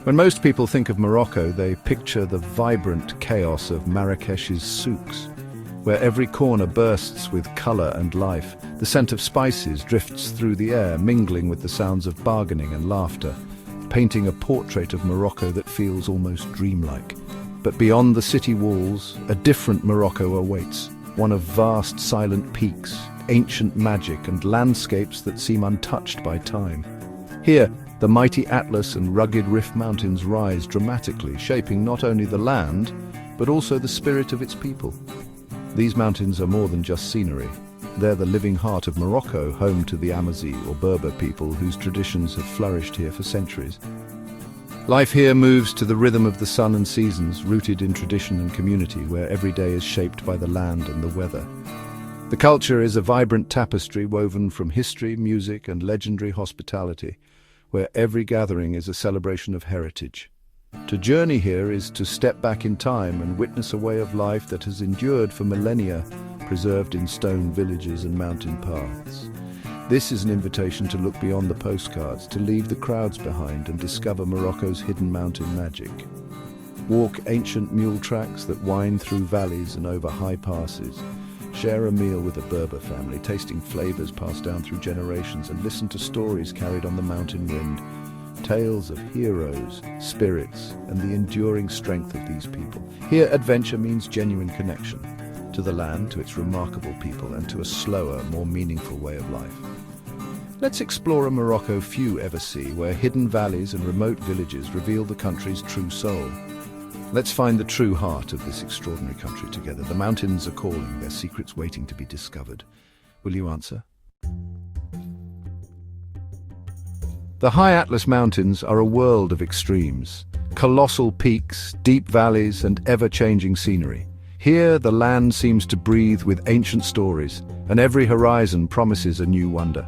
When most people think of Morocco, they picture the vibrant chaos of Marrakech's souks, where every corner bursts with color and life. The scent of spices drifts through the air, mingling with the sounds of bargaining and laughter, painting a portrait of Morocco that feels almost dreamlike. But beyond the city walls, a different Morocco awaits, one of vast silent peaks, ancient magic, and landscapes that seem untouched by time. Here, the mighty Atlas and rugged Rif Mountains rise dramatically, shaping not only the land, but also the spirit of its people. These mountains are more than just scenery. They're the living heart of Morocco, home to the Amazigh or Berber people whose traditions have flourished here for centuries. Life here moves to the rhythm of the sun and seasons, rooted in tradition and community, where every day is shaped by the land and the weather. The culture is a vibrant tapestry woven from history, music, and legendary hospitality, where every gathering is a celebration of heritage. To journey here is to step back in time and witness a way of life that has endured for millennia, preserved in stone villages and mountain paths. This is an invitation to look beyond the postcards, to leave the crowds behind and discover Morocco's hidden mountain magic. Walk ancient mule tracks that wind through valleys and over high passes. Share a meal with a Berber family, tasting flavors passed down through generations, and listen to stories carried on the mountain wind. Tales of heroes, spirits, and the enduring strength of these people. Here, adventure means genuine connection to the land, to its remarkable people, and to a slower, more meaningful way of life. Let's explore a Morocco few ever see, where hidden valleys and remote villages reveal the country's true soul. Let's find the true heart of this extraordinary country together. The mountains are calling, their secrets waiting to be discovered. Will you answer? The high Atlas Mountains are a world of extremes. Colossal peaks, deep valleys, and ever-changing scenery. Here, the land seems to breathe with ancient stories, and every horizon promises a new wonder.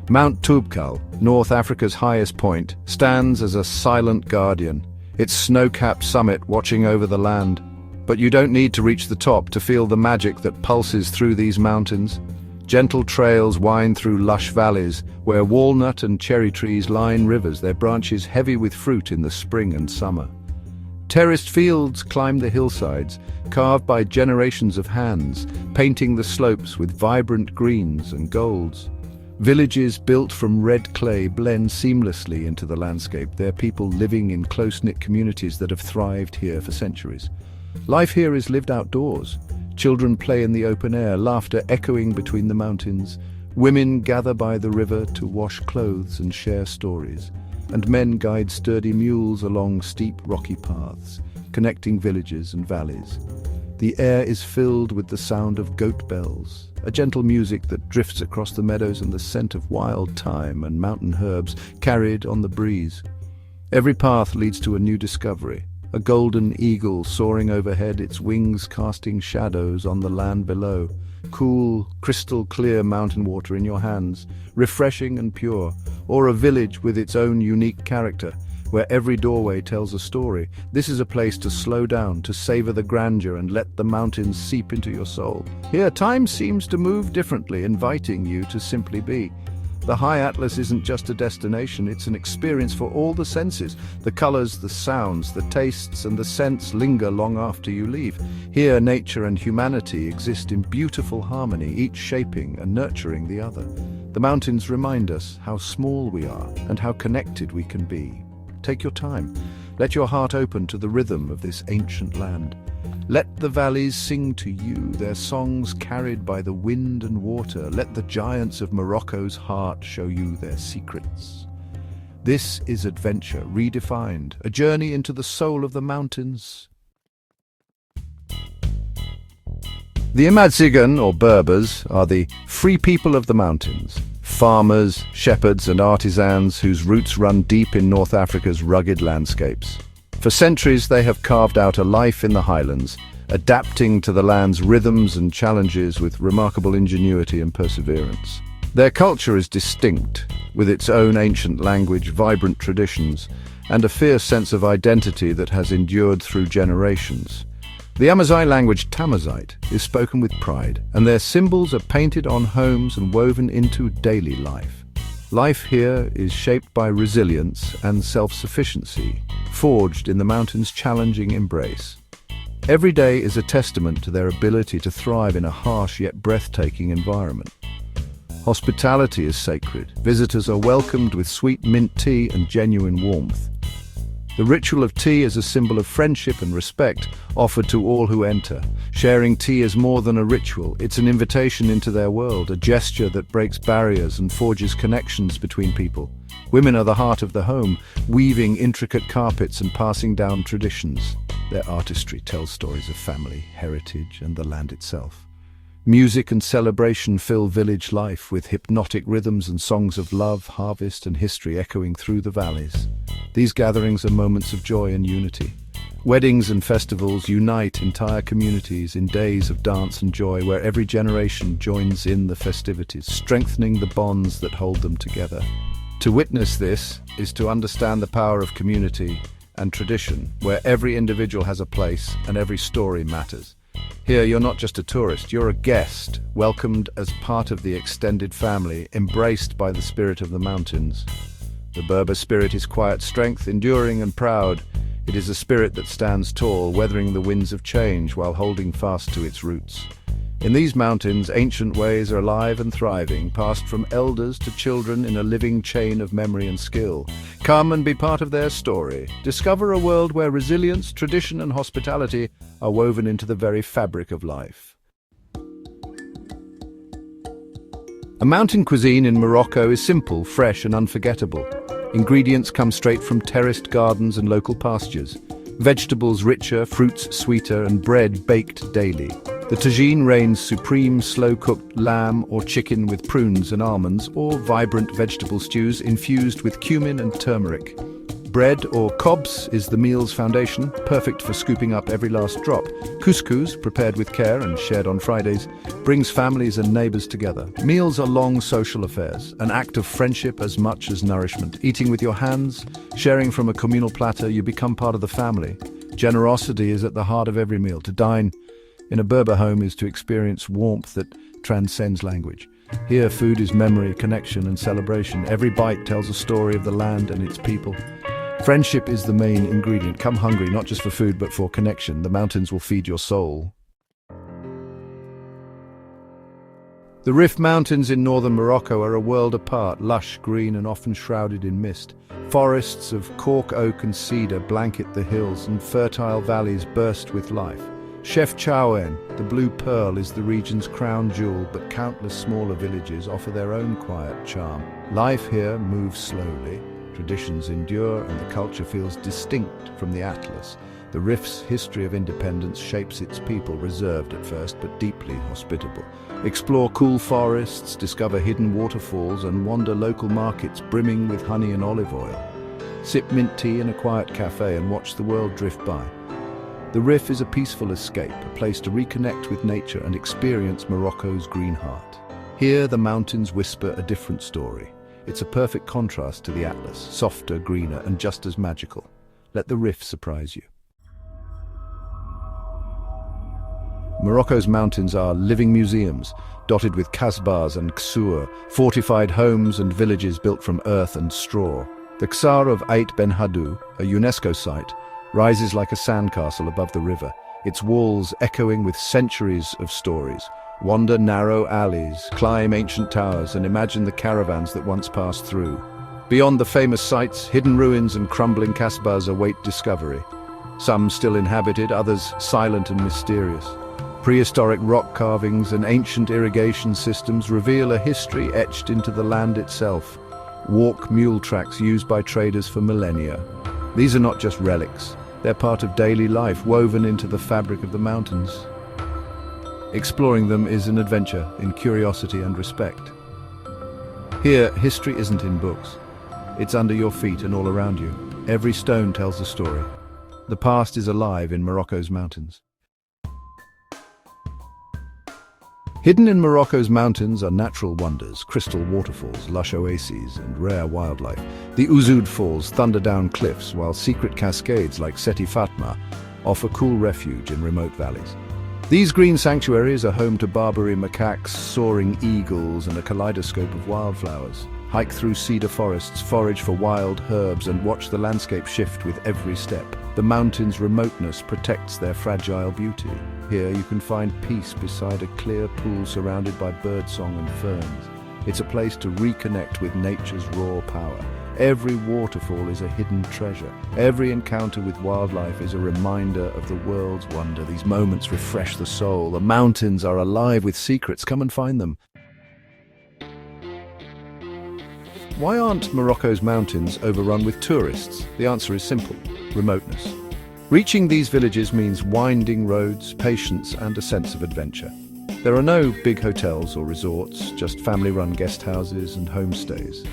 Mount Toubkal, North Africa's highest point, stands as a silent guardian, its snow-capped summit watching over the land. But you don't need to reach the top to feel the magic that pulses through these mountains. Gentle trails wind through lush valleys, where walnut and cherry trees line rivers, their branches heavy with fruit in the spring and summer. Terraced fields climb the hillsides, carved by generations of hands, painting the slopes with vibrant greens and golds. Villages built from red clay blend seamlessly into the landscape, their people living in close-knit communities that have thrived here for centuries. Life here is lived outdoors. Children play in the open air, laughter echoing between the mountains. Women gather by the river to wash clothes and share stories. And men guide sturdy mules along steep rocky paths, connecting villages and valleys. The air is filled with the sound of goat bells, a gentle music that drifts across the meadows, and the scent of wild thyme and mountain herbs carried on the breeze. Every path leads to a new discovery. A golden eagle soaring overhead, its wings casting shadows on the land below. Cool, crystal-clear mountain water in your hands, refreshing and pure. Or a village with its own unique character, where every doorway tells a story. This is a place to slow down, to savor the grandeur and let the mountains seep into your soul. Here, time seems to move differently, inviting you to simply be. The High Atlas isn't just a destination, it's an experience for all the senses. The colors, the sounds, the tastes, and the scents linger long after you leave. Here, nature and humanity exist in beautiful harmony, each shaping and nurturing the other. The mountains remind us how small we are and how connected we can be. Take your time. Let your heart open to the rhythm of this ancient land. Let the valleys sing to you, their songs carried by the wind and water. Let the giants of Morocco's heart show you their secrets. This is adventure redefined, a journey into the soul of the mountains. The Amazigh, or Berbers, are the free people of the mountains. Farmers, shepherds, and artisans whose roots run deep in North Africa's rugged landscapes. For centuries, they have carved out a life in the highlands, adapting to the land's rhythms and challenges with remarkable ingenuity and perseverance. Their culture is distinct, with its own ancient language, vibrant traditions, and a fierce sense of identity that has endured through generations. The Amazigh language Tamazight is spoken with pride, and their symbols are painted on homes and woven into daily life. Life here is shaped by resilience and self-sufficiency, forged in the mountains' challenging embrace. Every day is a testament to their ability to thrive in a harsh yet breathtaking environment. Hospitality is sacred. Visitors are welcomed with sweet mint tea and genuine warmth. The ritual of tea is a symbol of friendship and respect offered to all who enter. Sharing tea is more than a ritual. It's an invitation into their world, a gesture that breaks barriers and forges connections between people. Women are the heart of the home, weaving intricate carpets and passing down traditions. Their artistry tells stories of family, heritage, and the land itself. Music and celebration fill village life with hypnotic rhythms and songs of love, harvest, and history echoing through the valleys. These gatherings are moments of joy and unity. Weddings and festivals unite entire communities in days of dance and joy where every generation joins in the festivities, strengthening the bonds that hold them together. To witness this is to understand the power of community and tradition, where every individual has a place and every story matters. Here, you're not just a tourist, you're a guest, welcomed as part of the extended family, embraced by the spirit of the mountains. The Berber spirit is quiet strength, enduring and proud. It is a spirit that stands tall, weathering the winds of change while holding fast to its roots. In these mountains, ancient ways are alive and thriving, passed from elders to children in a living chain of memory and skill. Come and be part of their story. Discover a world where resilience, tradition, and hospitality are woven into the very fabric of life. A mountain cuisine in Morocco is simple, fresh, and unforgettable. Ingredients come straight from terraced gardens and local pastures. Vegetables richer, fruits sweeter, and bread baked daily. The tagine reigns supreme, slow-cooked lamb or chicken with prunes and almonds, or vibrant vegetable stews infused with cumin and turmeric. Bread or kobs is the meal's foundation, perfect for scooping up every last drop. Couscous, prepared with care and shared on Fridays, brings families and neighbors together. Meals are long social affairs, an act of friendship as much as nourishment. Eating with your hands, sharing from a communal platter, you become part of the family. Generosity is at the heart of every meal. To dine in a Berber home is to experience warmth that transcends language. Here, food is memory, connection, and celebration. Every bite tells a story of the land and its people. Friendship is the main ingredient. Come hungry, not just for food, but for connection. The mountains will feed your soul. The Rif Mountains in northern Morocco are a world apart, lush, green, and often shrouded in mist. Forests of cork, oak, and cedar blanket the hills, and fertile valleys burst with life. Chef Chaouen, the Blue Pearl, is the region's crown jewel, but countless smaller villages offer their own quiet charm. Life here moves slowly. Traditions endure and the culture feels distinct from the Atlas. The Rif's history of independence shapes its people, reserved at first but deeply hospitable. Explore cool forests, discover hidden waterfalls, and wander local markets brimming with honey and olive oil. Sip mint tea in a quiet cafe and watch the world drift by. The Rif is a peaceful escape, a place to reconnect with nature and experience Morocco's green heart. Here the mountains whisper a different story. It's a perfect contrast to the Atlas, softer, greener, and just as magical. Let the Rif surprise you. Morocco's mountains are living museums, dotted with kasbahs and ksur, fortified homes and villages built from earth and straw. The Ksar of Ait Ben Haddou, a UNESCO site, rises like a sandcastle above the river, its walls echoing with centuries of stories. Wander narrow alleys, climb ancient towers, and imagine the caravans that once passed through. Beyond the famous sites, hidden ruins and crumbling kasbahs await discovery. Some still inhabited, others silent and mysterious. Prehistoric rock carvings and ancient irrigation systems reveal a history etched into the land itself. Walk mule tracks used by traders for millennia. These are not just relics, they're part of daily life woven into the fabric of the mountains. Exploring them is an adventure in curiosity and respect. Here, history isn't in books. It's under your feet and all around you. Every stone tells a story. The past is alive in Morocco's mountains. Hidden in Morocco's mountains are natural wonders, crystal waterfalls, lush oases, and rare wildlife. The Ouzoud Falls thunder down cliffs, while secret cascades like Seti Fatma offer cool refuge in remote valleys. These green sanctuaries are home to Barbary macaques, soaring eagles, and a kaleidoscope of wildflowers. Hike through cedar forests, forage for wild herbs, and watch the landscape shift with every step. The mountains' remoteness protects their fragile beauty. Here you can find peace beside a clear pool surrounded by birdsong and ferns. It's a place to reconnect with nature's raw power. Every waterfall is a hidden treasure. Every encounter with wildlife is a reminder of the world's wonder. These moments refresh the soul. The mountains are alive with secrets. Come and find them. Why aren't Morocco's mountains overrun with tourists? The answer is simple: remoteness. Reaching these villages means winding roads, patience, and a sense of adventure. There are no big hotels or resorts, just family-run guest houses and homestays.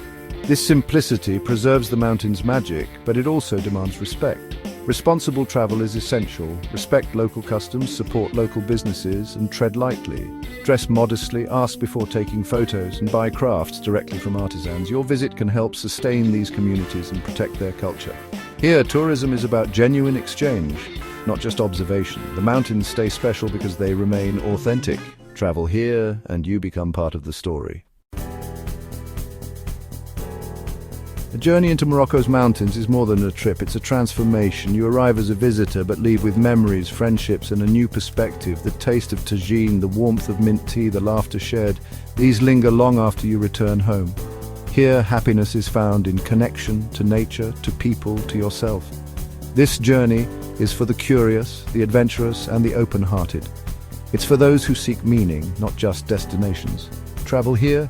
This simplicity preserves the mountain's magic, but it also demands respect. Responsible travel is essential. Respect local customs, support local businesses, and tread lightly. Dress modestly, ask before taking photos, and buy crafts directly from artisans. Your visit can help sustain these communities and protect their culture. Here, tourism is about genuine exchange, not just observation. The mountains stay special because they remain authentic. Travel here, and you become part of the story. A journey into Morocco's mountains is more than a trip, it's a transformation. You arrive as a visitor but leave with memories, friendships, and a new perspective. The taste of tagine, the warmth of mint tea, the laughter shared, these linger long after you return home. Here, happiness is found in connection to nature, to people, to yourself. This journey is for the curious, the adventurous, and the open-hearted. It's for those who seek meaning, not just destinations. Travel here,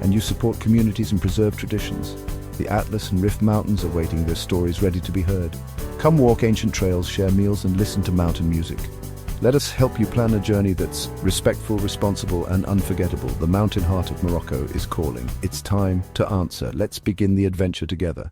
and you support communities and preserve traditions. The Atlas and Rift Mountains are waiting, their stories ready to be heard. Come walk ancient trails, share meals, and listen to mountain music. Let us help you plan a journey that's respectful, responsible, and unforgettable. The mountain heart of Morocco is calling. It's time to answer. Let's begin the adventure together.